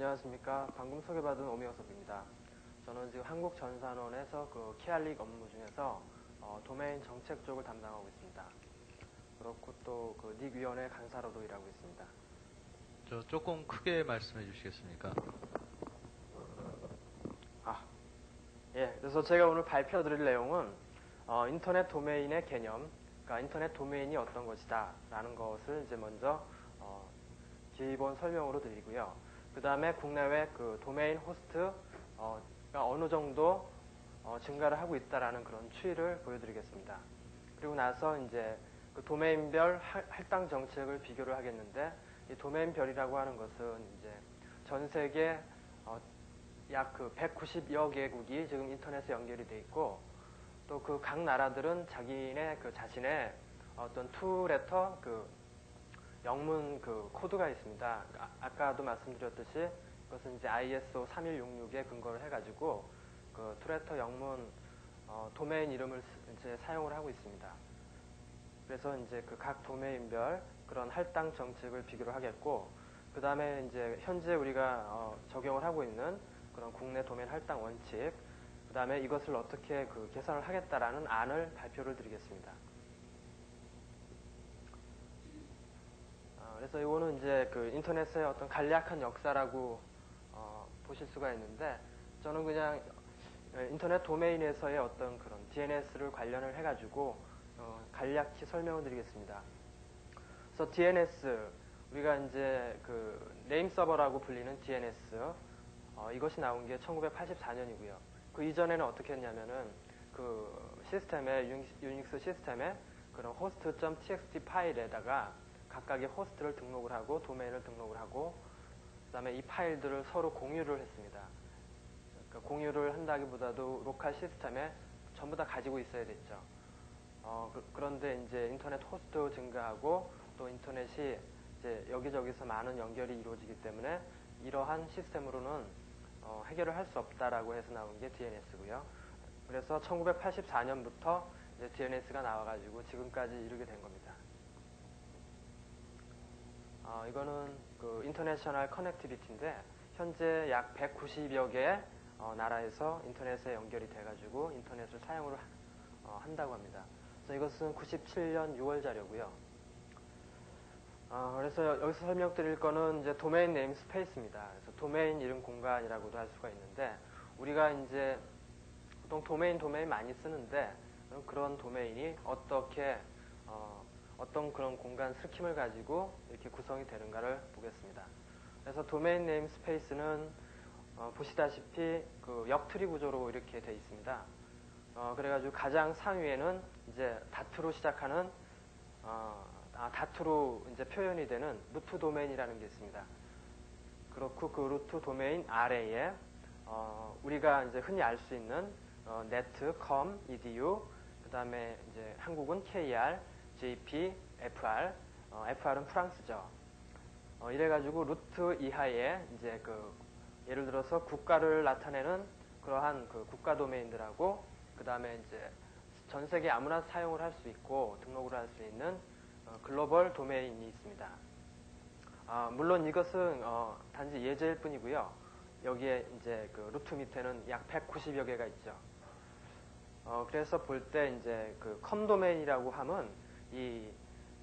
안녕하십니까. 방금 소개받은 오미어섭입니다. 저는 지금 한국전산원에서 그 케알릭 업무 중에서 도메인 정책 쪽을 담당하고 있습니다. 그렇고 또 그 닉위원회 강사로도 일하고 있습니다. 조금 크게 말씀해 주시겠습니까? 예. 그래서 제가 오늘 발표드릴 내용은 인터넷 도메인의 개념, 그러니까 인터넷 도메인이 어떤 것이다 라는 것을 이제 먼저 기본 설명으로 드리고요. 그 다음에 국내외 그 도메인 호스트가 어느 정도 증가를 하고 있다라는 그런 추이를 보여드리겠습니다. 그리고 나서 이제 그 도메인별 할당 정책을 비교를 하겠는데, 이 도메인별이라고 하는 것은 이제 전 세계 약 그 190여 개국이 지금 인터넷에 연결이 돼 있고, 또 그 각 나라들은 자기네 그 자신의 어떤 투레터 그 영문 그 코드가 있습니다. 아까도 말씀드렸듯이 그것은 이제 ISO 3166에 근거를 해가지고 그 투레터 영문 도메인 이름을 이제 사용을 하고 있습니다. 그래서 이제 그 각 도메인별 그런 할당 정책을 비교를 하겠고, 그 다음에 이제 현재 우리가 적용을 하고 있는 그런 국내 도메인 할당 원칙, 그 다음에 이것을 어떻게 그 개선을 하겠다라는 안을 발표를 드리겠습니다. 그래서 이거는 이제 그 인터넷의 어떤 간략한 역사라고 보실 수가 있는데, 저는 그냥 인터넷 도메인에서의 어떤 그런 DNS를 관련을 해가지고 간략히 설명을 드리겠습니다. 그래서 DNS, 우리가 이제 그 네임 서버라고 불리는 DNS, 이것이 나온 게 1984년이고요. 그 이전에는 어떻게 했냐면은 그 시스템에, 유닉스 시스템에 그런 host.txt 파일에다가 각각의 호스트를 등록을 하고 도메인을 등록을 하고, 그 다음에 이 파일들을 서로 공유를 했습니다. 그러니까 공유를 한다기보다도 로컬 시스템에 전부 다 가지고 있어야 됐죠. 그런데 이제 인터넷 호스트 증가하고 또 인터넷이 이제 여기저기서 많은 연결이 이루어지기 때문에 이러한 시스템으로는 해결을 할 수 없다라고 해서 나온 게 DNS고요. 그래서 1984년부터 이제 DNS가 나와가지고 지금까지 이르게 된 겁니다. 이거는 그 인터내셔널 커넥티비티인데, 현재 약 190여 개의 나라에서 인터넷에 연결이 돼가지고 인터넷을 사용을 한다고 합니다. 그래서 이것은 97년 6월 자료고요. 그래서 여기서 설명드릴 거는 이제 도메인 네임 스페이스입니다. 그래서 도메인 이름 공간이라고도 할 수가 있는데, 우리가 이제 보통 도메인 많이 쓰는데 그런 도메인이 어떻게 어떤 그런 공간 스킴을 가지고 이렇게 구성이 되는가를 보겠습니다. 그래서 도메인 네임 스페이스는 보시다시피 그 역트리 구조로 이렇게 되어 있습니다. 그래가지고 가장 상위에는 이제 다트로 시작하는 다트로 이제 표현이 되는 루트 도메인이라는 게 있습니다. 그렇고 그 루트 도메인 아래에 우리가 이제 흔히 알 수 있는 net, com, edu, 그 다음에 이제 한국은 kr, jp, fr, fr은 프랑스죠. 이래가지고 루트 이하에 이제 그 예를 들어서 국가를 나타내는 그러한 그 국가 도메인들하고, 그 다음에 이제 전 세계 아무나 사용을 할 수 있고 등록을 할 수 있는 글로벌 도메인이 있습니다. 물론 이것은 단지 예제일 뿐이고요. 여기에 이제 그 루트 밑에는 약 190여 개가 있죠. 그래서 볼 때 이제 그 컴 도메인이라고 하면 이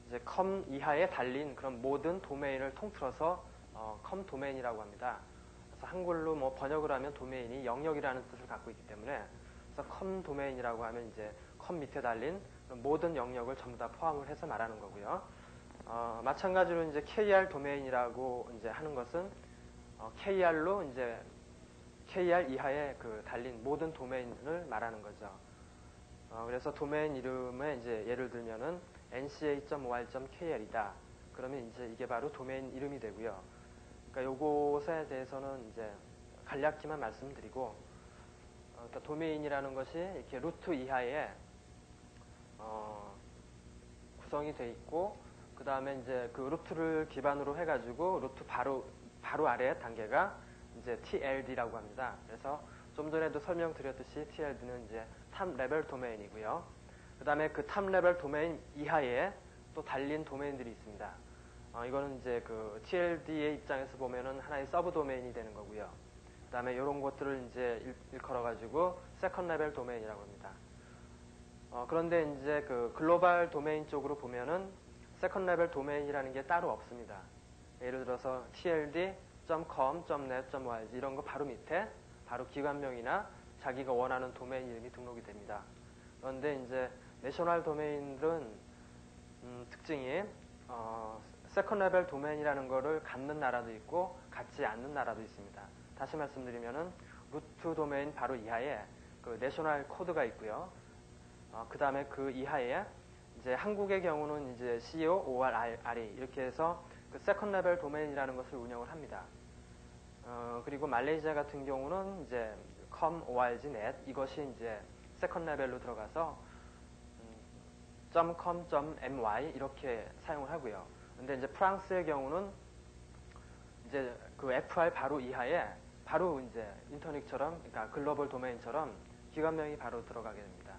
이제 컴 이하에 달린 그런 모든 도메인을 통틀어서 컴 도메인이라고 합니다. 그래서 한글로 뭐 번역을 하면 도메인이 영역이라는 뜻을 갖고 있기 때문에, 그래서 컴 도메인이라고 하면 이제 컴 밑에 달린 모든 영역을 전부 다 포함을 해서 말하는 거고요. 마찬가지로 이제 KR 도메인이라고 이제 하는 것은 KR로 이제 KR 이하에 그 달린 모든 도메인을 말하는 거죠. 그래서 도메인 이름에 이제 예를 들면은 nca.or.kr이다. 그러면 이제 이게 바로 도메인 이름이 되고요. 그러니까 요것에 대해서는 이제 간략히만 말씀드리고, 그러니까 도메인이라는 것이 이렇게 루트 이하에 구성이 돼 있고, 그 다음에 이제 그 루트를 기반으로 해가지고 루트 바로 아래 단계가 이제 TLD라고 합니다. 그래서 좀 전에도 설명드렸듯이 TLD는 이제 탑 레벨 도메인이고요. 그 다음에 그 탑 레벨 도메인 이하에 또 달린 도메인들이 있습니다. 이거는 이제 그 TLD의 입장에서 보면은 하나의 서브 도메인이 되는 거고요. 그 다음에 이런 것들을 이제 일컬어가지고 세컨 레벨 도메인이라고 합니다. 그런데 이제 그 글로벌 도메인 쪽으로 보면은 세컨 레벨 도메인이라는 게 따로 없습니다. 예를 들어서 tld.com, .net, .org 이런 거 바로 밑에 바로 기관명이나 자기가 원하는 도메인 이름이 등록이 됩니다. 그런데 이제 내셔널 도메인들은 특징이 세컨 레벨 도메인이라는 거를 갖는 나라도 있고 갖지 않는 나라도 있습니다. 다시 말씀드리면은 루트 도메인 바로 이하에 그 내셔널 코드가 있고요. 그 다음에 그 이하에 이제 한국의 경우는 이제 COORRE 이렇게 해서 그 세컨 레벨 도메인이라는 것을 운영을 합니다. 그리고 말레이시아 같은 경우는 이제 com, org, net 이것이 이제 세컨 레벨로 들어가서 .com, .my 이렇게 사용을 하고요. 근데 이제 프랑스의 경우는 이제 그 FR 바로 이하에 바로 이제 인터넷처럼 그러니까 글로벌 도메인처럼 기관명이 바로 들어가게 됩니다.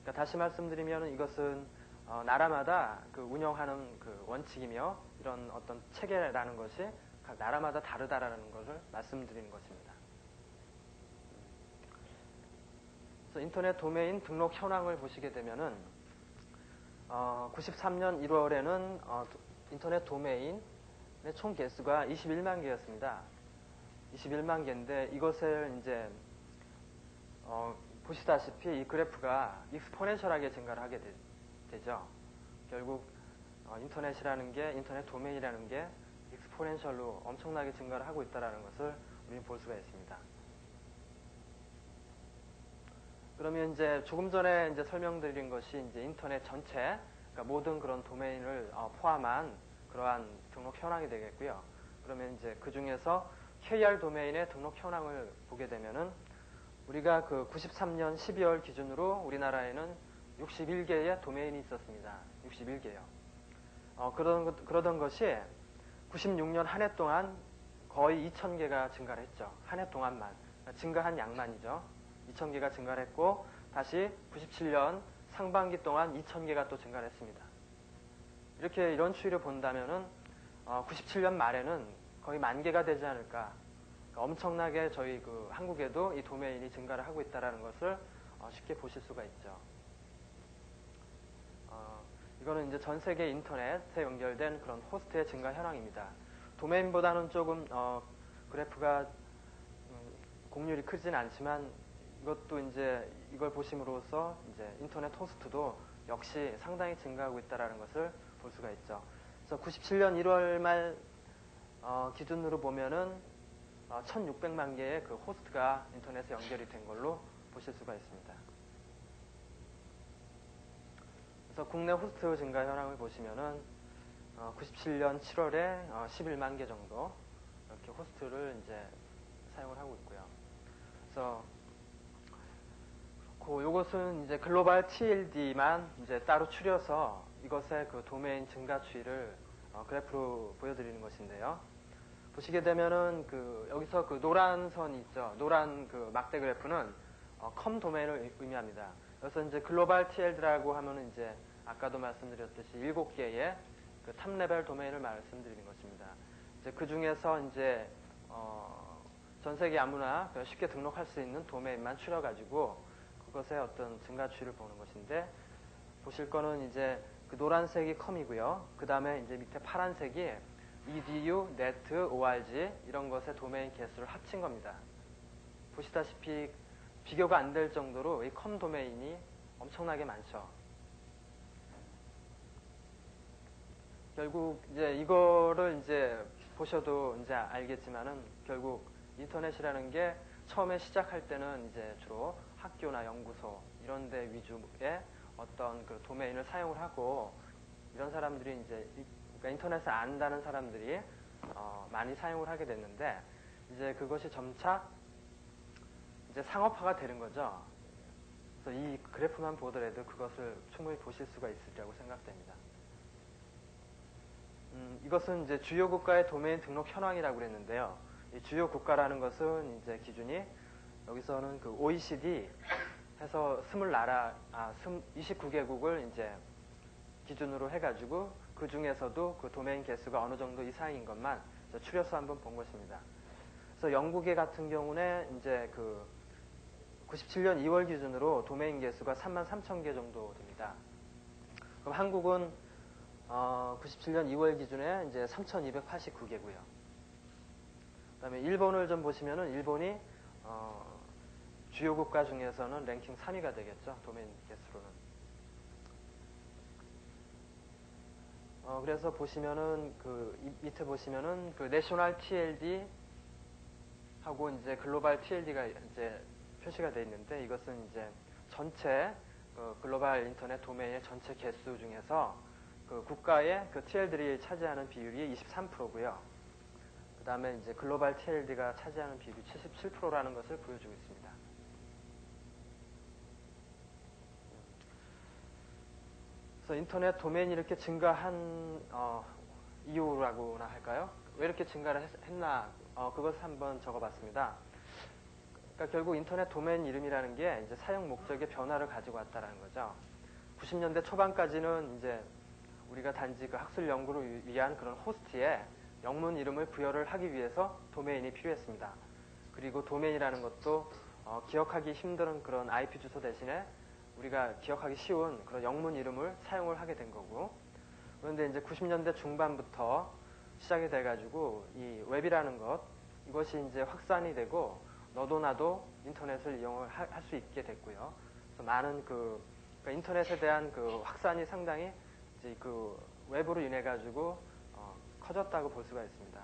그러니까 다시 말씀드리면 이것은 나라마다 그 운영하는 그 원칙이며 이런 어떤 체계라는 것이 각 나라마다 다르다라는 것을 말씀드리는 것입니다. 그래서 인터넷 도메인 등록 현황을 보시게 되면은 93년 1월에는 인터넷 도메인의 총 개수가 21만 개였습니다. 21만 개인데 이것을 이제 보시다시피 이 그래프가 익스포넨셜하게 증가를 하게 되죠. 결국 인터넷이라는 게 인터넷 도메인이라는 게 익스포넨셜로 엄청나게 증가를 하고 있다는 것을 우리는 볼 수가 있습니다. 그러면 이제 조금 전에 이제 설명드린 것이 이제 인터넷 전체, 그러니까 모든 그런 도메인을 포함한 그러한 등록 현황이 되겠고요. 그러면 이제 그 중에서 KR 도메인의 등록 현황을 보게 되면은 우리가 그 93년 12월 기준으로 우리나라에는 61개의 도메인이 있었습니다. 61개요. 그러던 것이 96년 한 해 동안 거의 2,000개가 증가를 했죠. 한 해 동안만. 그러니까 증가한 양만이죠. 2,000개가 증가를 했고 다시 97년 상반기 동안 2,000개가 또 증가를 했습니다. 이런 추이를 본다면은 97년 말에는 거의 10,000개가 되지 않을까. 그러니까 엄청나게 저희 그 한국에도 이 도메인이 증가를 하고 있다는 것을 쉽게 보실 수가 있죠. 이거는 이제 전 세계 인터넷에 연결된 그런 호스트의 증가 현황입니다. 도메인보다는 조금 그래프가 곡률이 크진 않지만 이것도 이제 이걸 보심으로써 이제 인터넷 호스트도 역시 상당히 증가하고 있다는 것을 볼 수가 있죠. 그래서 97년 1월 말 기준으로 보면은 1,600만 개의 그 호스트가 인터넷에 연결이 된 걸로 보실 수가 있습니다. 그래서 국내 호스트 증가 현황을 보시면은 97년 7월에 11만 개 정도 이렇게 호스트를 이제 사용을 하고 있고요. 그래서 요것은 이제 글로벌 TLD만 이제 따로 추려서 이것의 그 도메인 증가 추이를 그래프로 보여드리는 것인데요. 보시게 되면은 여기서 그 노란 선이 있죠. 노란 그 막대 그래프는 com 도메인을 의미합니다. 그래서 이제 글로벌 TLD라고 하면은 이제 아까도 말씀드렸듯이 7개의 그 탑 레벨 도메인을 말씀드리는 것입니다. 이제 그 중에서 이제 전 세계 아무나 쉽게 등록할 수 있는 도메인만 추려가지고 그것의 어떤 증가 추이를 보는 것인데 보실 거는 이제 그 노란색이 com이고요. 그 다음에 이제 밑에 파란색이 edu, net, org 이런 것의 도메인 개수를 합친 겁니다. 보시다시피 비교가 안 될 정도로 이 com 도메인이 엄청나게 많죠. 결국 이제 이거를 이제 보셔도 이제 알겠지만은 결국 인터넷이라는 게 처음에 시작할 때는 이제 주로 학교나 연구소 이런 데 위주의 어떤 그 도메인을 사용을 하고 이런 사람들이 이제 그러니까 인터넷을 안다는 사람들이 많이 사용을 하게 됐는데 이제 그것이 점차 이제 상업화가 되는 거죠. 그래서 이 그래프만 보더라도 그것을 충분히 보실 수가 있으리라고 생각됩니다. 이것은 이제 주요 국가의 도메인 등록 현황이라고 그랬는데요. 이 주요 국가라는 것은 이제 기준이 여기서는 그 OECD 해서 29개국을 이제 기준으로 해가지고 그 중에서도 그 도메인 개수가 어느 정도 이상인 것만 추려서 한번 본 것입니다. 그래서 영국의 같은 경우는 이제 그 97년 2월 기준으로 도메인 개수가 33,000개 정도 됩니다. 그럼 한국은 97년 2월 기준에 이제 3,289개고요. 그다음에 일본을 좀 보시면은 일본이 주요 국가 중에서는 랭킹 3위가 되겠죠. 도메인 개수로는. 그래서 보시면은 그 밑에 보시면은 그 내셔널 TLD 하고 이제 글로벌 TLD가 이제 표시가 되어 있는데 이것은 이제 전체 글로벌 인터넷 도메인의 전체 개수 중에서 그 국가의 그 TLD를 차지하는 비율이 23%고요. 그 다음에 이제 글로벌 TLD가 차지하는 비율이 77%라는 것을 보여주고 있습니다. 그래서 인터넷 도메인이 이렇게 증가한 이유라고나 할까요? 왜 이렇게 증가를 했나? 그것을 한번 적어봤습니다. 그러니까 결국 인터넷 도메인 이름이라는 게 이제 사용 목적의 변화를 가지고 왔다라는 거죠. 90년대 초반까지는 이제 우리가 단지 그 학술 연구를 위한 그런 호스트에 영문 이름을 부여를 하기 위해서 도메인이 필요했습니다. 그리고 도메인이라는 것도 기억하기 힘든 그런 IP 주소 대신에 우리가 기억하기 쉬운 그런 영문 이름을 사용을 하게 된 거고, 그런데 이제 90년대 중반부터 시작이 돼가지고 이 웹이라는 것, 이것이 이제 확산이 되고 너도 나도 인터넷을 이용을 할 수 있게 됐고요. 그래서 많은 그러니까 인터넷에 대한 그 확산이 상당히 이제 그 웹으로 인해 가지고 커졌다고 볼 수가 있습니다.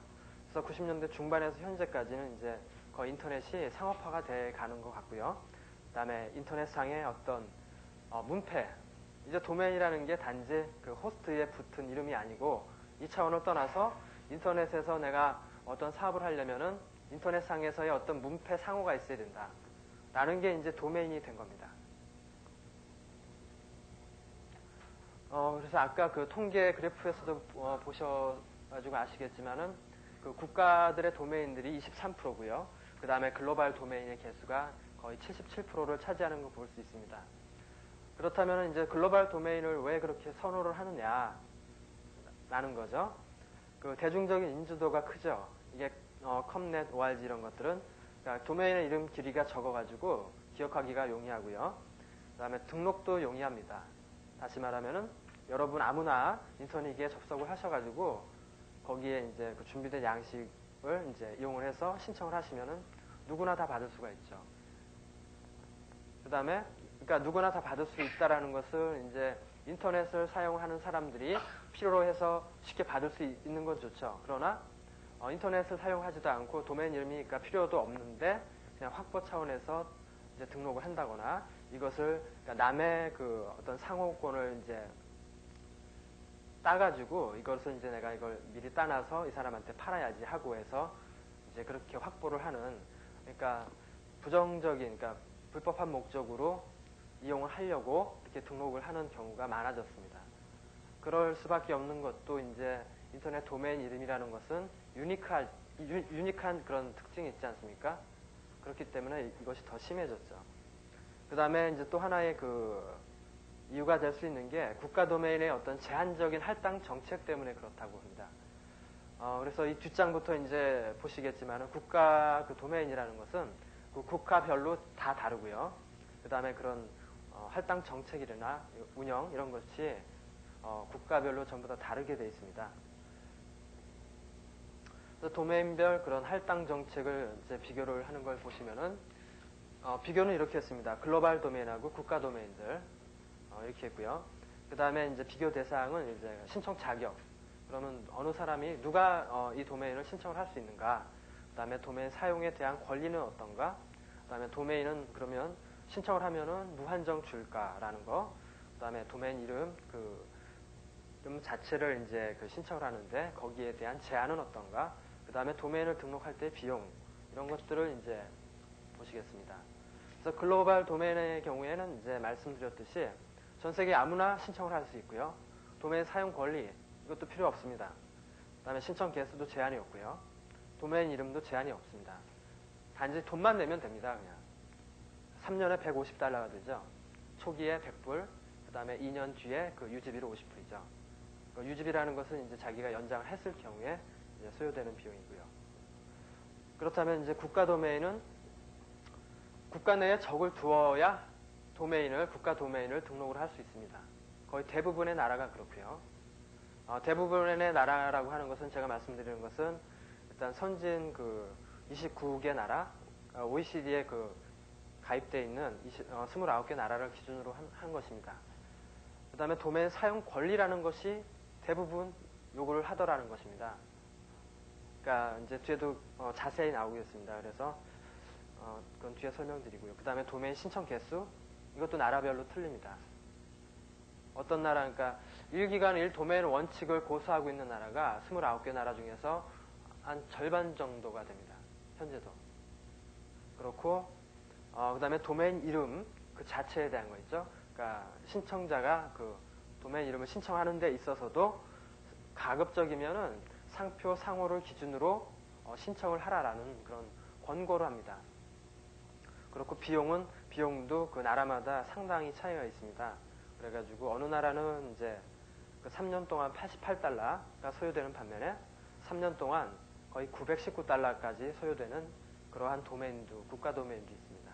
그래서 90년대 중반에서 현재까지는 이제 거의 인터넷이 상업화가 돼 가는 것 같고요. 그다음에 인터넷상의 어떤 문패, 이제 도메인이라는 게 단지 그 호스트에 붙은 이름이 아니고 이 차원을 떠나서 인터넷에서 내가 어떤 사업을 하려면은 인터넷상에서의 어떤 문패 상호가 있어야 된다. 라는 게 이제 도메인이 된 겁니다. 그래서 아까 그 통계 그래프에서도 보셔가지고 아시겠지만은 그 국가들의 도메인들이 23%고요. 그 다음에 글로벌 도메인의 개수가 거의 77%를 차지하는 걸 볼 수 있습니다. 그렇다면 이제 글로벌 도메인을 왜 그렇게 선호를 하느냐라는 거죠. 그 대중적인 인지도가 크죠. 이게 컴넷, ORG 이런 것들은 그러니까 도메인의 이름 길이가 적어가지고 기억하기가 용이하고요. 그 다음에 등록도 용이합니다. 다시 말하면은 여러분 아무나 인터넷에 접속을 하셔가지고 거기에 이제 그 준비된 양식을 이제 이용을 해서 신청을 하시면은 누구나 다 받을 수가 있죠. 그 다음에 그러니까 누구나 다 받을 수 있다라는 것을 이제 인터넷을 사용하는 사람들이 필요로 해서 쉽게 받을 수 있는 건 좋죠. 그러나 인터넷을 사용하지도 않고 도메인 이름이 그러니까 필요도 없는데 그냥 확보 차원에서 이제 등록을 한다거나 이것을 그러니까 남의 그 어떤 상호권을 이제 따가지고 이것을 이제 내가 이걸 미리 따놔서 이 사람한테 팔아야지 하고 해서 이제 그렇게 확보를 하는, 그러니까 부정적인, 그러니까 불법한 목적으로 이용을 하려고 이렇게 등록을 하는 경우가 많아졌습니다. 그럴 수밖에 없는 것도 이제 인터넷 도메인 이름이라는 것은 유니크한 그런 특징이 있지 않습니까? 그렇기 때문에 이것이 더 심해졌죠. 그 다음에 이제 또 하나의 그 이유가 될 수 있는 게 국가 도메인의 어떤 제한적인 할당 정책 때문에 그렇다고 합니다. 그래서 이 뒷장부터 이제 보시겠지만 국가 그 도메인이라는 것은 그 국가별로 다 다르고요. 그 다음에 그런 할당 정책이나 운영 이런 것이 국가별로 전부 다 다르게 되어 있습니다. 그래서 도메인별 그런 할당 정책을 이제 비교를 하는 걸 보시면은 비교는 이렇게 했습니다. 글로벌 도메인하고 국가 도메인들 이렇게 했고요. 그 다음에 이제 비교 대상은 이제 신청 자격. 그러면 어느 사람이 누가 이 도메인을 신청을 할 수 있는가? 그 다음에 도메인 사용에 대한 권리는 어떤가? 그 다음에 도메인은 그러면 신청을 하면은 무한정 줄까라는 거. 그 다음에 도메인 이름 이름 자체를 이제 그 신청을 하는데 거기에 대한 제한은 어떤가? 그 다음에 도메인을 등록할 때 비용 이런 것들을 이제 보시겠습니다. 그래서 글로벌 도메인의 경우에는 이제 말씀드렸듯이 전 세계 아무나 신청을 할 수 있고요. 도메인 사용 권리 이것도 필요 없습니다. 그 다음에 신청 개수도 제한이 없고요. 도메인 이름도 제한이 없습니다. 단지 돈만 내면 됩니다. 그냥 3년에 $150가 되죠. 초기에 $100, 그 다음에 2년 뒤에 그 유지비로 $50이죠. 유지비라는 것은 이제 자기가 연장을 했을 경우에 이제 소요되는 비용이고요. 그렇다면 이제 국가 도메인은 국가 내에 적을 두어야 국가 도메인을 등록을 할 수 있습니다. 거의 대부분의 나라가 그렇고요. 대부분의 나라라고 하는 것은 제가 말씀드리는 것은 일단 선진 29개 나라, OECD에 가입되어 있는 29개 나라를 기준으로 한 것입니다. 그 다음에 도메인 사용 권리라는 것이 대부분 요구를 하더라는 것입니다. 그러니까 이제 뒤에도 자세히 나오겠습니다. 그래서 그건 뒤에 설명드리고요. 그 다음에 도메인 신청 개수, 이것도 나라별로 틀립니다. 어떤 나라, 그러니까 1기간 1도메인 원칙을 고수하고 있는 나라가 29개 나라 중에서 한 절반 정도가 됩니다. 현재도. 그렇고, 그 다음에 도메인 이름 그 자체에 대한 거 있죠. 그러니까 신청자가 도메인 이름을 신청하는 데 있어서도 가급적이면은 상표, 상호를 기준으로 신청을 하라라는 그런 권고를 합니다. 그렇고 비용도 그 나라마다 상당히 차이가 있습니다. 그래가지고 어느 나라는 이제 3년 동안 88달러가 소요되는 반면에 3년 동안 거의 919달러까지 소요되는 그러한 국가 도메인도 있습니다.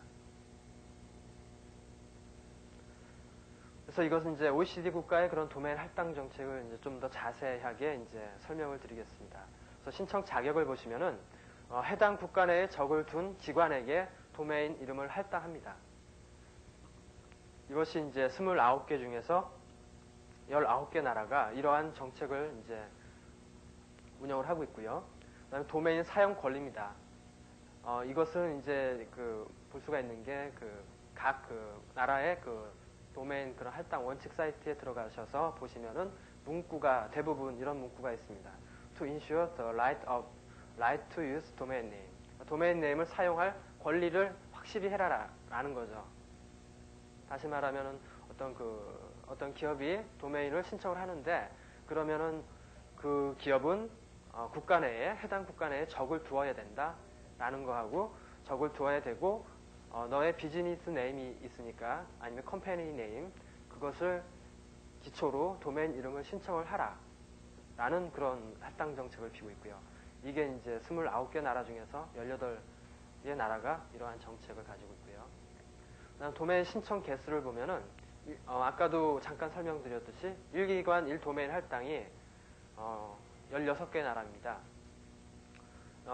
그래서 이것은 이제 OECD 국가의 그런 도메인 할당 정책을 이제 좀 더 자세하게 이제 설명을 드리겠습니다. 그래서 신청 자격을 보시면은 해당 국가 내에 적을 둔 기관에게 도메인 이름을 할당합니다. 이것이 이제 29개 중에서 19개 나라가 이러한 정책을 이제 운영을 하고 있고요. 그다음에 도메인 사용 권리입니다. 이것은 이제 볼 수가 있는 게 각 나라의 도메인 그런 할당 원칙 사이트에 들어가셔서 보시면은 대부분 이런 문구가 있습니다. To ensure the right to use domain name. 도메인 네임을 사용할 권리를 확실히 해라라는 거죠. 다시 말하면은 어떤 기업이 도메인을 신청을 하는데 그러면은 그 기업은 해당 국가 내에 적을 두어야 된다라는 거하고 적을 두어야 되고 너의 비즈니스 네임이 있으니까 아니면 컴퍼니 네임 그것을 기초로 도메인 이름을 신청을 하라라는 그런 할당 정책을 피고 있고요. 이게 이제 29개 나라 중에서 18개 나라가 이러한 정책을 가지고 있고요. 도메인 신청 개수를 보면은 아까도 잠깐 설명드렸듯이 1기관 1도메인 할당이 16개 나라입니다.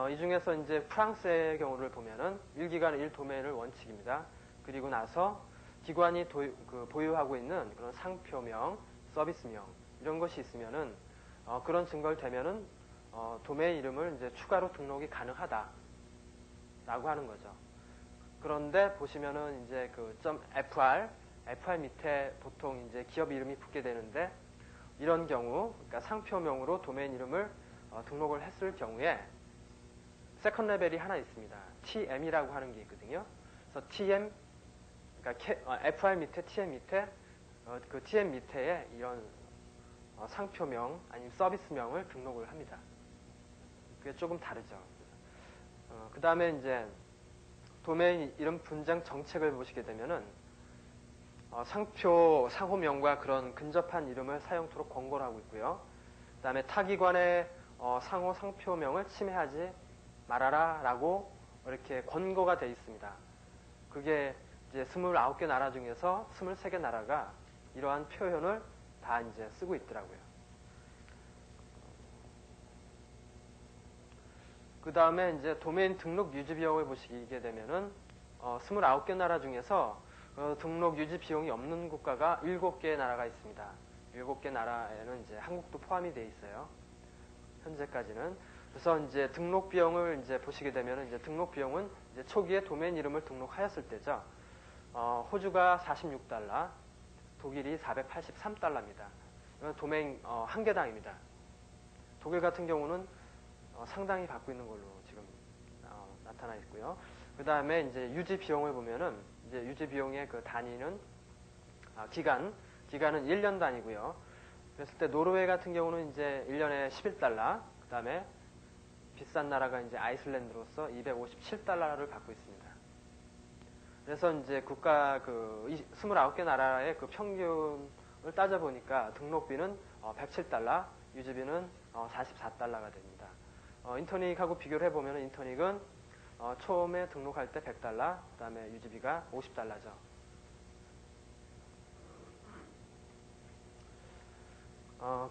이 중에서 이제 프랑스의 경우를 보면은 1기간 1도메인을 원칙입니다. 그리고 나서 기관이 보유하고 있는 그런 상표명, 서비스명 이런 것이 있으면은 그런 증거를 대면은 도메인 이름을 이제 추가로 등록이 가능하다라고 하는 거죠. 그런데 보시면은 이제 .fr 밑에 보통 이제 기업 이름이 붙게 되는데 이런 경우, 그러니까 상표명으로 도메인 이름을 등록을 했을 경우에 세컨 레벨이 하나 있습니다. TM이라고 하는 게 있거든요. 그래서 TM, 그러니까 FR 밑에 TM 밑에 그 TM 밑에에 이런 상표명 아니면 서비스명을 등록을 합니다. 그게 조금 다르죠. 그 다음에 이제 도메인 이름 분장 정책을 보시게 되면은 상표, 상호명과 그런 근접한 이름을 사용토록 권고를 하고 있고요. 그 다음에 타기관의 상호, 상표명을 침해하지 말아라 라고 이렇게 권고가 되어 있습니다. 그게 이제 29개 나라 중에서 23개 나라가 이러한 표현을 다 이제 쓰고 있더라고요. 그 다음에 이제 도메인 등록 유지 비용을 보시게 되면은 29개 나라 중에서 등록 유지 비용이 없는 국가가 7개 나라가 있습니다. 7개 나라에는 이제 한국도 포함이 되어 있어요. 현재까지는. 그래서 이제 등록 비용을 이제 보시게 되면은 이제 등록 비용은 이제 초기에 도메인 이름을 등록하였을 때죠. 호주가 46달러, 독일이 483달러입니다. 이건 도메인 한 개당입니다. 독일 같은 경우는 상당히 받고 있는 걸로 지금 나타나 있고요. 그 다음에 이제 유지 비용을 보면은 이제 유지 비용의 그 단위는 기간은 1년 단위고요. 그랬을 때 노르웨이 같은 경우는 이제 1년에 11달러, 그 다음에 비싼 나라가 이제 아이슬란드로서 257달러를 받고 있습니다. 그래서 이제 국가 29개 나라의 그 평균 따져보니까 등록비는 107달러, 유지비는 44달러가 됩니다. 인터닉하고 비교를 해보면 인터닉은 처음에 등록할 때 100달러, 그 다음에 유지비가 50달러죠.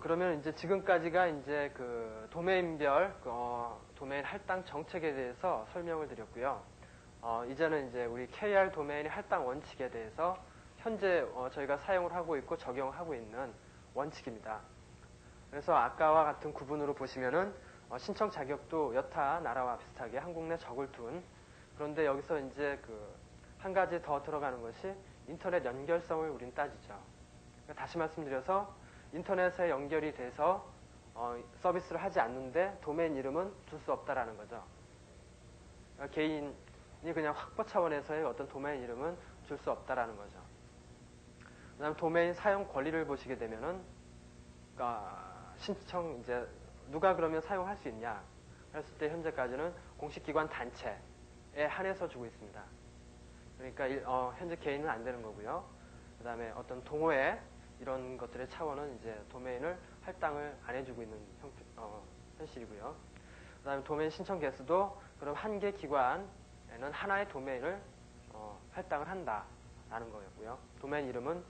그러면 이제 지금까지가 이제 그 도메인별 도메인 할당 정책에 대해서 설명을 드렸고요. 이제는 이제 우리 KR 도메인의 할당 원칙에 대해서 현재 저희가 사용을 하고 있고 적용하고 있는 원칙입니다. 그래서 아까와 같은 구분으로 보시면은 신청 자격도 여타 나라와 비슷하게 한국 내 적을 둔, 그런데 여기서 이제 그 한 가지 더 들어가는 것이 인터넷 연결성을 우린 따지죠. 그러니까 다시 말씀드려서 인터넷에 연결이 돼서 서비스를 하지 않는데 도메인 이름은 줄 수 없다라는 거죠. 그러니까 개인이 그냥 확보 차원에서의 어떤 도메인 이름은 줄 수 없다라는 거죠. 그 다음에 도메인 사용 권리를 보시게 되면은, 그러니까 신청, 이제, 누가 그러면 사용할 수 있냐? 했을 때 현재까지는 공식기관 단체에 한해서 주고 있습니다. 그러니까, 현재 개인은 안 되는 거고요. 그 다음에 어떤 동호회, 이런 것들의 차원은 이제 도메인을 할당을 안 해주고 있는 현실이고요. 그 다음에 도메인 신청 개수도 그럼 한 개 기관에는 하나의 도메인을 할당을 한다라는 거였고요. 도메인 이름은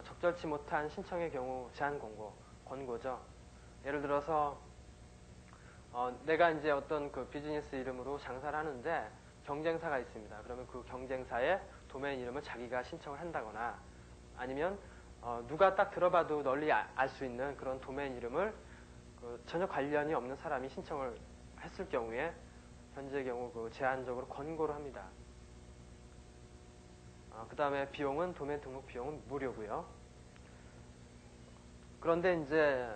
적절치 못한 신청의 경우 제한 권고죠. 예를 들어서 내가 이제 어떤 그 비즈니스 이름으로 장사를 하는데 경쟁사가 있습니다. 그러면 그 경쟁사의 도메인 이름을 자기가 신청을 한다거나 아니면 누가 딱 들어봐도 널리 알 수 있는 그런 도메인 이름을 전혀 관련이 없는 사람이 신청을 했을 경우에 현재의 경우 그 제한적으로 권고를 합니다. 그 다음에 비용은 도메인 등록 비용은 무료고요. 그런데 이제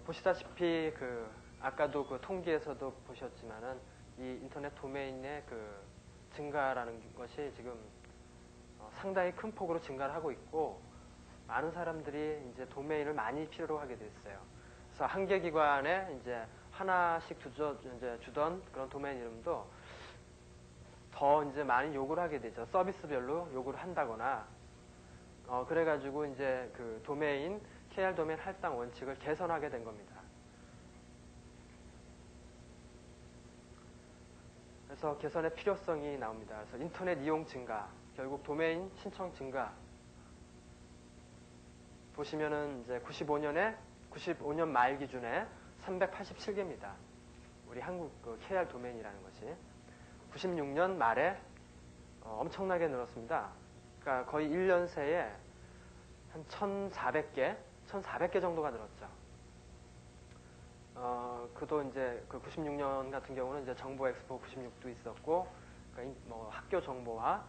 보시다시피 그 아까도 그 통계에서도 보셨지만은 이 인터넷 도메인의 그 증가라는 것이 지금 상당히 큰 폭으로 증가를 하고 있고 많은 사람들이 이제 도메인을 많이 필요로 하게 됐어요. 그래서 한 개 기관에 이제 하나씩 주던 그런 도메인 이름도 더 이제 많이 요구를 하게 되죠. 서비스별로 요구를 한다거나 그래가지고 이제 그 도메인 KR 도메인 할당 원칙을 개선하게 된 겁니다. 그래서 개선의 필요성이 나옵니다. 그래서 인터넷 이용 증가, 결국 도메인 신청 증가. 보시면은 이제 95년 말 기준에 387개입니다. 우리 한국 그 KR 도메인이라는 것이 96년 말에 엄청나게 늘었습니다. 그러니까 거의 1년 새에 한 1,400개 정도가 늘었죠. 그도 이제 그 96년 같은 경우는 이제 정보 엑스포 96도 있었고, 그러니까 뭐 학교 정보화,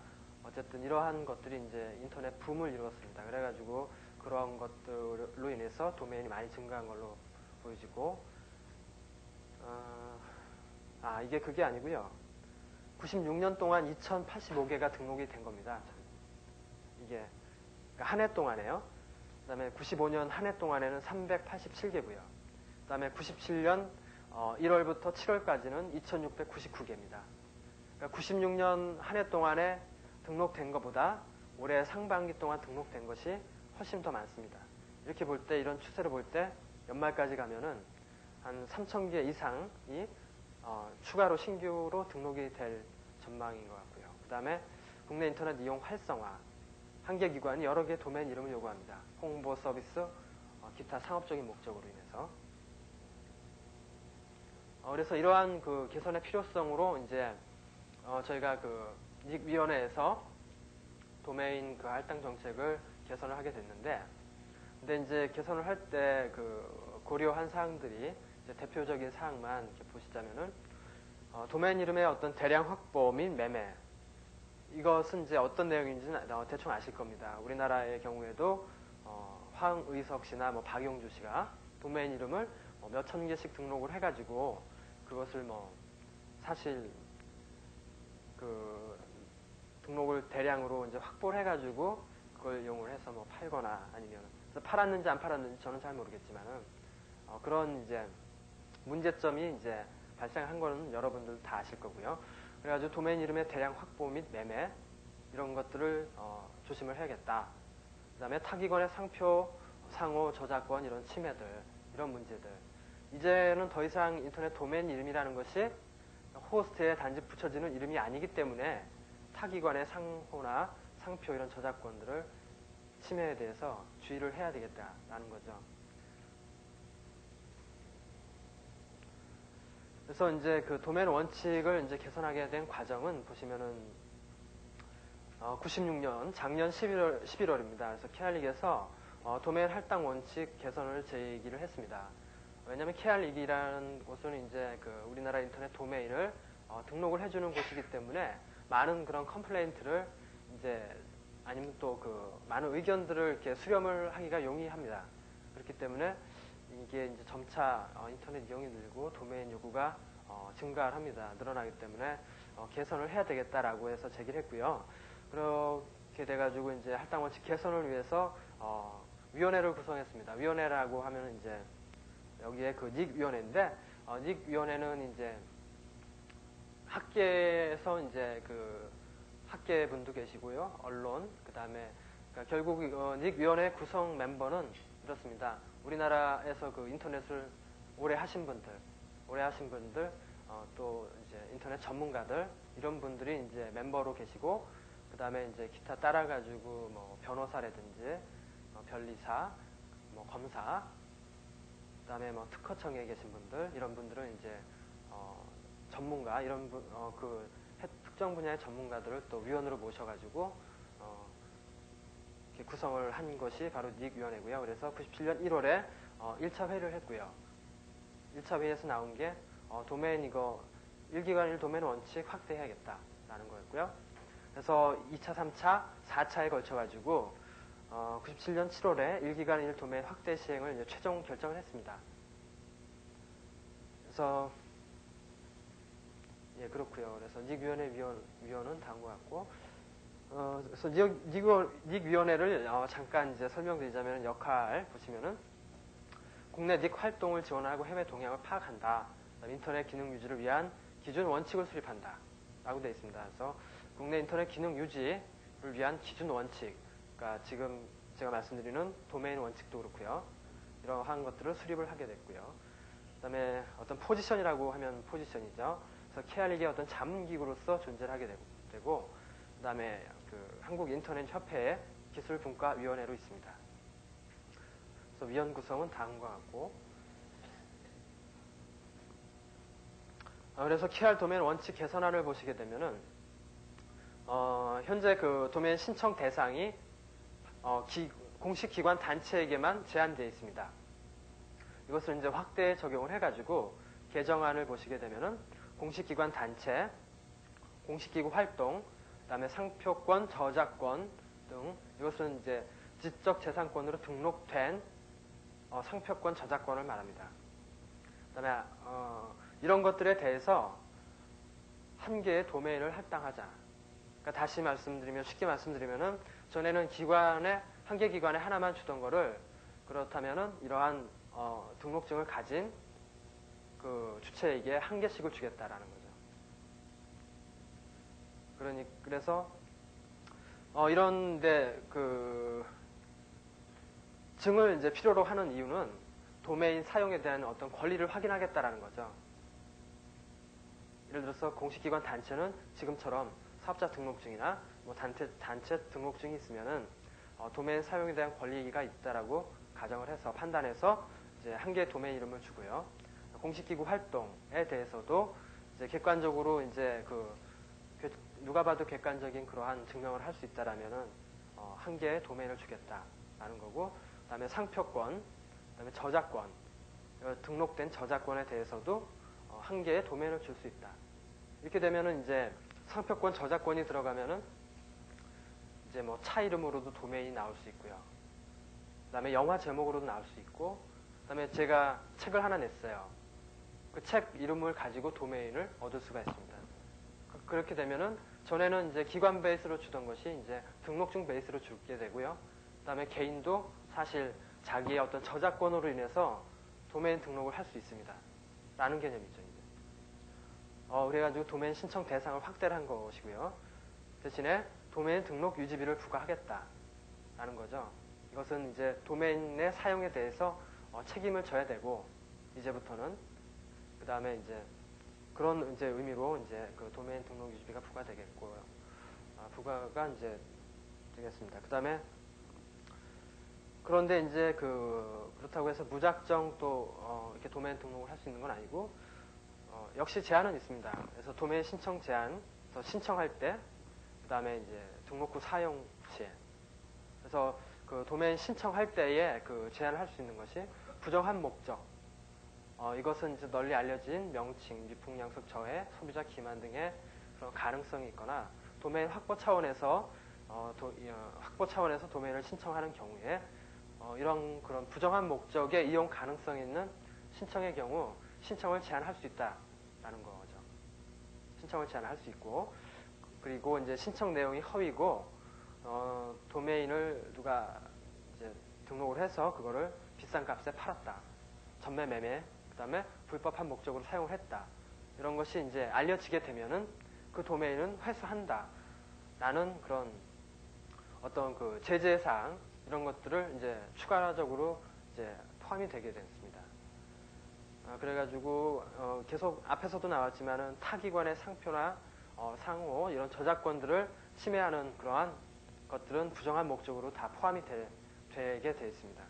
어쨌든 이러한 것들이 이제 인터넷 붐을 이루었습니다. 그래가지고 그런 것들로 인해서 도메인이 많이 증가한 걸로 보여지고, 이게 그게 아니고요. 96년 동안 2,085개가 등록이 된 겁니다. 이게 그러니까 한 해 동안에요. 그 다음에 95년 한 해 동안에는 387개고요. 그 다음에 97년 1월부터 7월까지는 2,699개입니다. 그러니까 96년 한 해 동안에 등록된 것보다 올해 상반기 동안 등록된 것이 훨씬 더 많습니다. 이렇게 볼 때, 이런 추세로 볼 때 연말까지 가면은 한 3,000개 이상이 추가로 신규로 등록이 될 전망인 것 같고요. 그 다음에 국내 인터넷 이용 활성화. 한 개 기관이 여러 개 도메인 이름을 요구합니다. 홍보 서비스, 기타 상업적인 목적으로 인해서. 그래서 이러한 그 개선의 필요성으로 이제 저희가 그 위원회에서 도메인 그 할당 정책을 개선을 하게 됐는데, 근데 이제 개선을 할 때 그 고려한 사항들이 이제 대표적인 사항만 이렇게 보시자면은 도메인 이름의 어떤 대량 확보 및 매매, 이것은 이제 어떤 내용인지는 대충 아실 겁니다. 우리나라의 경우에도 황의석 씨나 뭐 박용주 씨가 도메인 이름을 몇천 개씩 등록을 해가지고 그것을 뭐 사실 그 등록을 대량으로 이제 확보를 해가지고 그걸 이용을 해서 뭐 팔거나 아니면 팔았는지 안 팔았는지 저는 잘 모르겠지만은 그런 이제 문제점이 이제 발생한 거는 여러분들 다 아실 거고요. 그래가지고 도메인 이름의 대량 확보 및 매매 이런 것들을 조심을 해야겠다. 그다음에 타기관의 상표, 상호, 저작권 이런 침해들, 이런 문제들. 이제는 더 이상 인터넷 도메인 이름이라는 것이 호스트에 단지 붙여지는 이름이 아니기 때문에 타기관의 상호나 상표 이런 저작권들을 침해에 대해서 주의를 해야 되겠다라는 거죠. 그래서 이제 그 도메인 원칙을 이제 개선하게 된 과정은 보시면은 96년 작년 11월입니다. 그래서 KR-리그에서 도메인 할당 원칙 개선을 제기를 했습니다. 왜냐하면 KR-리그라는 곳은 이제 그 우리나라 인터넷 도메인을 등록을 해주는 곳이기 때문에 많은 그런 컴플레인트를 이제 아니면 또 그 많은 의견들을 이렇게 수렴을 하기가 용이합니다. 그렇기 때문에 이게 이제 점차 인터넷 이용이 늘고 도메인 요구가 증가를 합니다. 늘어나기 때문에 개선을 해야 되겠다라고 해서 제기를 했고요. 그렇게 돼가지고 이제 할당 원칙 개선을 위해서 위원회를 구성했습니다. 위원회라고 하면 이제 여기에 그 닉 위원회인데 닉 위원회는 이제 학계에서 이제 그 학계 분도 계시고요, 언론, 그 다음에 그러니까 결국 닉 위원회 구성 멤버는 이렇습니다. 우리나라에서 그 인터넷을 오래 하신 분들, 또 이제 인터넷 전문가들 이런 분들이 이제 멤버로 계시고, 그 다음에 이제 기타 따라가지고 뭐 변호사라든지 변리사, 뭐 검사, 그 다음에 뭐 특허청에 계신 분들 이런 분들은 이제 전문가 이런 그 특정 분야의 전문가들을 또 위원으로 모셔가지고 이렇게 구성을 한 것이 바로 닉 위원회고요. 그래서 97년 1월에 1차 회의를 했고요. 1차 회의에서 나온 게 도메인 이거 1기관 1도메인 원칙 확대해야겠다라는 거였고요. 그래서 2차, 3차, 4차에 걸쳐가지고 97년 7월에 1기관 1도메인 확대 시행을 이제 최종 결정을 했습니다. 그래서 예, 그렇고요. 그래서 닉 위원회 위원은 다음과 같고, 그래서 닉 위원회를 잠깐 이제 설명드리자면 역할 보시면은 국내 닉 활동을 지원하고 해외 동향을 파악한다. 인터넷 기능 유지를 위한 기준 원칙을 수립한다. 라고 되어 있습니다. 그래서 국내 인터넷 기능 유지를 위한 기준 원칙, 그러니까 지금 제가 말씀드리는 도메인 원칙도 그렇고요. 이러한 것들을 수립을 하게 됐고요. 그 다음에 어떤 포지션이라고 하면 포지션이죠. 그래서 KR-리그의 어떤 자문기구로서 존재를 하게 되고, 그 다음에 그 한국인터넷협회의 기술분과위원회로 있습니다. 그래서 위원 구성은 다음과 같고, 그래서 KR 도메인 원칙 개선안을 보시게 되면은 현재 그 도메인 신청 대상이 공식 기관 단체에게만 제한되어 있습니다. 이것을 이제 확대 적용을 해가지고 개정안을 보시게 되면은 공식 기관 단체, 공식 기구 활동, 그다음에 상표권, 저작권 등 이것은 이제 지적 재산권으로 등록된 상표권, 저작권을 말합니다. 그다음에 이런 것들에 대해서 한 개의 도메인을 할당하자. 그러니까 다시 말씀드리면 쉽게 말씀드리면은 전에는 한 개 기관에 하나만 주던 거를 그렇다면은 이러한 등록증을 가진 그 주체에게 한 개씩을 주겠다라는 거죠. 그래서 이런데 그 증을 이제 필요로 하는 이유는 도메인 사용에 대한 어떤 권리를 확인하겠다라는 거죠. 예를 들어서 공식기관 단체는 지금처럼 사업자 등록증이나 뭐 단체 등록증이 있으면은 도메인 사용에 대한 권리가 있다라고 가정을 해서 판단해서 이제 한 개의 도메인 이름을 주고요. 공식기구 활동에 대해서도 이제 객관적으로 이제 누가 봐도 객관적인 그러한 증명을 할 수 있다라면은 한 개의 도메인을 주겠다라는 거고, 그다음에 상표권, 그다음에 저작권, 등록된 저작권에 대해서도 한 개의 도메인을 줄 수 있다. 이렇게 되면은 이제 상표권, 저작권이 들어가면은 이제 뭐 차 이름으로도 도메인이 나올 수 있고요. 그다음에 영화 제목으로도 나올 수 있고, 그다음에 제가 책을 하나 냈어요. 그 책 이름을 가지고 도메인을 얻을 수가 있습니다. 그렇게 되면은 전에는 이제 기관 베이스로 주던 것이 이제 등록증 베이스로 주게 되고요. 그다음에 개인도 사실 자기의 어떤 저작권으로 인해서 도메인 등록을 할 수 있습니다. 라는 개념이죠. 이제. 그래가지고 도메인 신청 대상을 확대를 한 것이고요. 대신에 도메인 등록 유지비를 부과하겠다라는 거죠. 이것은 이제 도메인의 사용에 대해서 책임을 져야 되고, 이제부터는 그 다음에 이제 그런 이제 의미로 이제 그 도메인 등록 유지비가 부과되겠고요. 부과가 이제 되겠습니다. 그 다음에 그런데 이제 그렇다고 해서 무작정 또 이렇게 도메인 등록을 할 수 있는 건 아니고, 역시 제한은 있습니다. 그래서 도메인 신청 제한, 그래서 신청할 때, 그 다음에 이제 등록 후 사용 시, 그래서 그 도메인 신청할 때에 그 제한을 할 수 있는 것이 부정한 목적, 이것은 이제 널리 알려진 명칭, 미풍양속 저해, 소비자 기만 등의 그런 가능성이 있거나, 도메인 확보 차원에서 도메인을 신청하는 경우에 이런 그런 부정한 목적의 이용 가능성이 있는 신청의 경우 신청을 제한할 수 있다라는 거죠. 신청을 제한할 수 있고, 그리고 이제 신청 내용이 허위고 도메인을 누가 이제 등록을 해서 그거를 비싼 값에 팔았다, 전매 매매, 그다음에 불법한 목적으로 사용을 했다, 이런 것이 이제 알려지게 되면은 그 도메인은 회수한다라는 그런 어떤 그 제재 사항, 이런 것들을 이제 추가적으로 이제 포함이 되게 됐습니다. 그래가지고 계속 앞에서도 나왔지만은 타기관의 상표나 상호 이런 저작권들을 침해하는 그러한 것들은 부정한 목적으로 다 포함이 되게 되어 있습니다.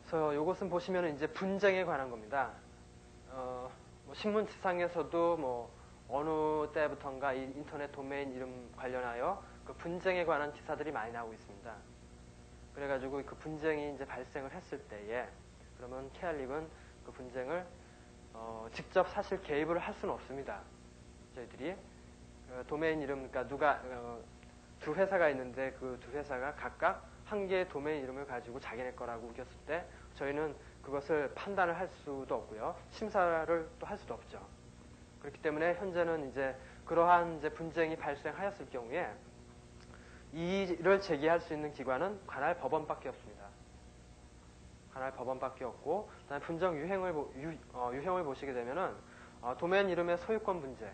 그래서 이것은 보시면 이제 분쟁에 관한 겁니다. 뭐 신문지상에서도 뭐 어느 때부턴가 이 인터넷 도메인 이름 관련하여 그 분쟁에 관한 기사들이 많이 나오고 있습니다. 그래가지고 그 분쟁이 이제 발생을 했을 때에 그러면 케알릭은 그 분쟁을 직접 사실 개입을 할 수는 없습니다. 저희들이 도메인 이름, 그러니까 누가 두 회사가 있는데 그 두 회사가 각각 한 개의 도메인 이름을 가지고 자기네 거라고 우겼을 때 저희는 그것을 판단을 할 수도 없고요, 심사를 또 할 수도 없죠. 그렇기 때문에 현재는 이제 그러한 이제 분쟁이 발생하였을 경우에 이를 제기할 수 있는 기관은 관할 법원밖에 없습니다. 관할 법원밖에 없고, 그다음에 분쟁 유형을 보시게 되면은 도메인 이름의 소유권 분쟁,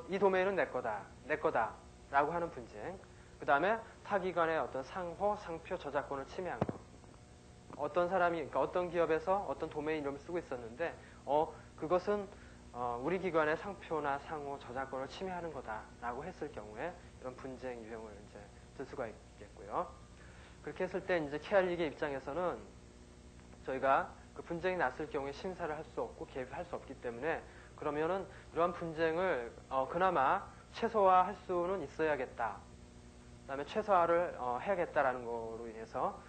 이 도메인은 내 거다라고 하는 분쟁, 그 다음에 타기관의 어떤 상호, 상표, 저작권을 침해한 것. 어떤 사람이, 그러니까 어떤 기업에서 어떤 도메인 이름을 쓰고 있었는데, 그것은 우리 기관의 상표나 상호, 저작권을 침해하는 거다라고 했을 경우에 이런 분쟁 유형을 이제 들 수가 있겠고요. 그렇게 했을 때 이제 케알릭의 입장에서는 저희가 그 분쟁이 났을 경우에 심사를 할 수 없고 개입할 수 없기 때문에, 그러면은 이러한 분쟁을 그나마 최소화할 수는 있어야겠다. 그다음에 최소화를 해야겠다라는 거로 인해서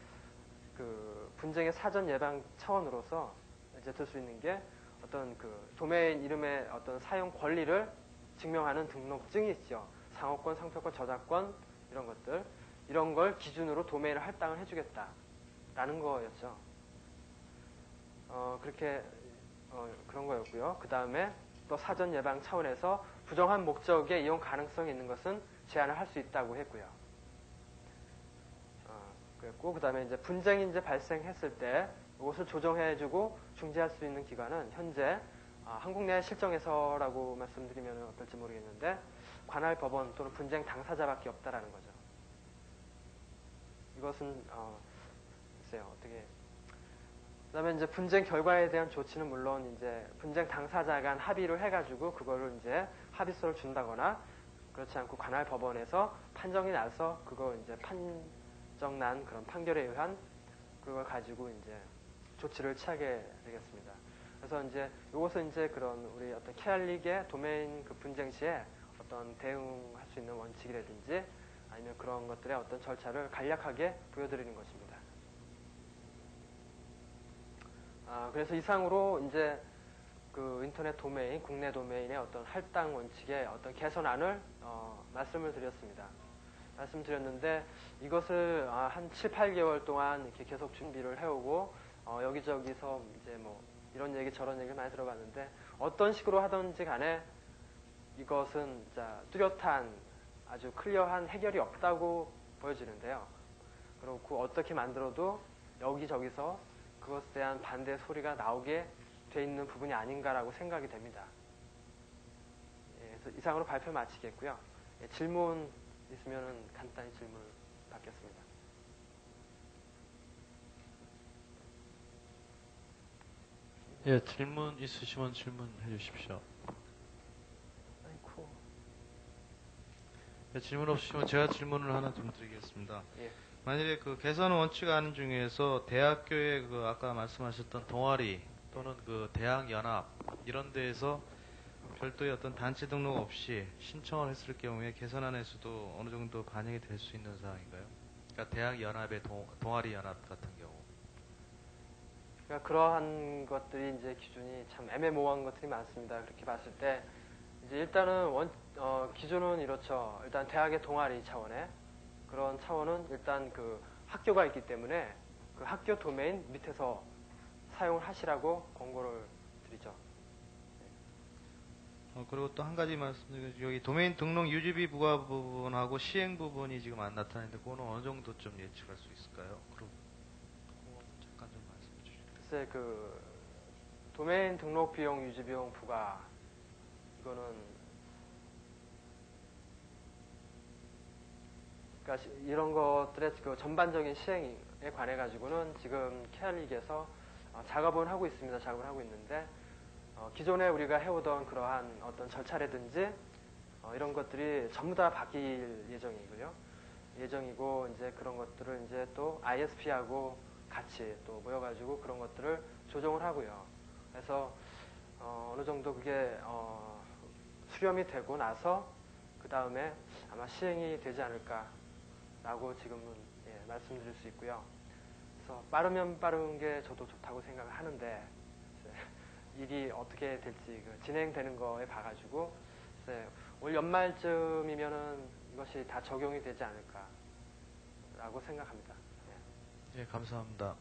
그 분쟁의 사전 예방 차원으로서 이제 들 수 있는 게 어떤 그 도메인 이름의 어떤 사용 권리를 증명하는 등록증이 있죠. 상호권, 상표권, 저작권 이런 것들, 이런 걸 기준으로 도메인을 할당을 해주겠다라는 거였죠. 그렇게 그런 거였고요. 그 다음에 또 사전 예방 차원에서 부정한 목적의 이용 가능성이 있는 것은 제한을 할 수 있다고 했고요. 그랬고, 그 다음에 이제 분쟁이 이제 발생했을 때 이것을 조정해주고 중재할 수 있는 기관은 현재 한국 내 실정에서라고 말씀드리면 어떨지 모르겠는데 관할 법원 또는 분쟁 당사자밖에 없다라는 거죠. 이것은 글쎄요, 어떻게. 그다음에 이제 분쟁 결과에 대한 조치는 물론 이제 분쟁 당사자 간 합의를 해가지고 그거를 이제 합의서를 준다거나, 그렇지 않고 관할 법원에서 판정이 나서 그거 이제 판정난 그런 판결에 의한 그걸 가지고 이제 조치를 취하게 되겠습니다. 그래서 이제 이것은 이제 그런 우리 어떤 케알릭의 도메인 그 분쟁 시에 어떤 대응할 수 있는 원칙이라든지 아니면 그런 것들의 어떤 절차를 간략하게 보여드리는 것입니다. 그래서 이상으로 이제 그 인터넷 도메인, 국내 도메인의 어떤 할당 원칙의 어떤 개선안을 말씀을 드렸습니다. 말씀드렸는데 이것을 한 7, 8개월 동안 이렇게 계속 준비를 해오고 여기저기서 이제 뭐 이런 얘기 저런 얘기를 많이 들어봤는데 어떤 식으로 하든지 간에 이것은 진짜 뚜렷한 아주 클리어한 해결이 없다고 보여지는데요. 그렇고 어떻게 만들어도 여기저기서 그것에 대한 반대 소리가 나오게 돼 있는 부분이 아닌가라고 생각이 됩니다. 그래서 이상으로 발표 마치겠고요. 질문 있으면은 간단히 질문을 받겠습니다. 예, 질문 있으시면 질문해 주십시오. 아이고. 예, 질문 없으시면 제가 질문을 하나 좀 드리겠습니다. 예. 만일에 그 개선 원칙 안은 중에서 대학교의 그 아까 말씀하셨던 동아리 또는 그 대학 연합 이런 데에서 별도의 어떤 단체 등록 없이 신청을 했을 경우에 개선안에서도 어느 정도 반영이 될 수 있는 사항인가요? 그러니까 대학 연합의 동아리 연합 같은 경우. 그러니까 그러한 것들이 이제 기준이 참 애매모호한 것들이 많습니다. 그렇게 봤을 때 이제 일단은 기준은 이렇죠. 일단 대학의 동아리 차원에 그런 차원은 일단 그 학교가 있기 때문에 그 학교 도메인 밑에서 사용을 하시라고 권고를 드리죠. 그리고 또 한 가지 말씀드리면 여기 도메인 등록 유지비 부과 부분하고 시행 부분이 지금 안 나타나는데 그거는 어느 정도 좀 예측할 수 있을까요? 그럼 그거 잠깐 좀 말씀해 주시죠. 글쎄 그 도메인 등록 비용 유지 비용 부과 이거는 그러니까 이런 것들의 그 전반적인 시행에 관해 가지고는 지금 케알릭에서 작업은 하고 있습니다. 작업을 하고 있는데 기존에 우리가 해오던 그러한 어떤 절차라든지 이런 것들이 전부 다 바뀔 예정이고 이제 그런 것들을 이제 또 ISP하고 같이 또 모여가지고 그런 것들을 조정을 하고요. 그래서 어느 정도 그게 수렴이 되고 나서 그 다음에 아마 시행이 되지 않을까라고 지금은 말씀드릴 수 있고요. 그래서 빠르면 빠른 게 저도 좋다고 생각을 하는데 일이 어떻게 될지 진행되는 거에 봐가지고 올 연말쯤이면은 이것이 다 적용이 되지 않을까라고 생각합니다. 예, 감사합니다.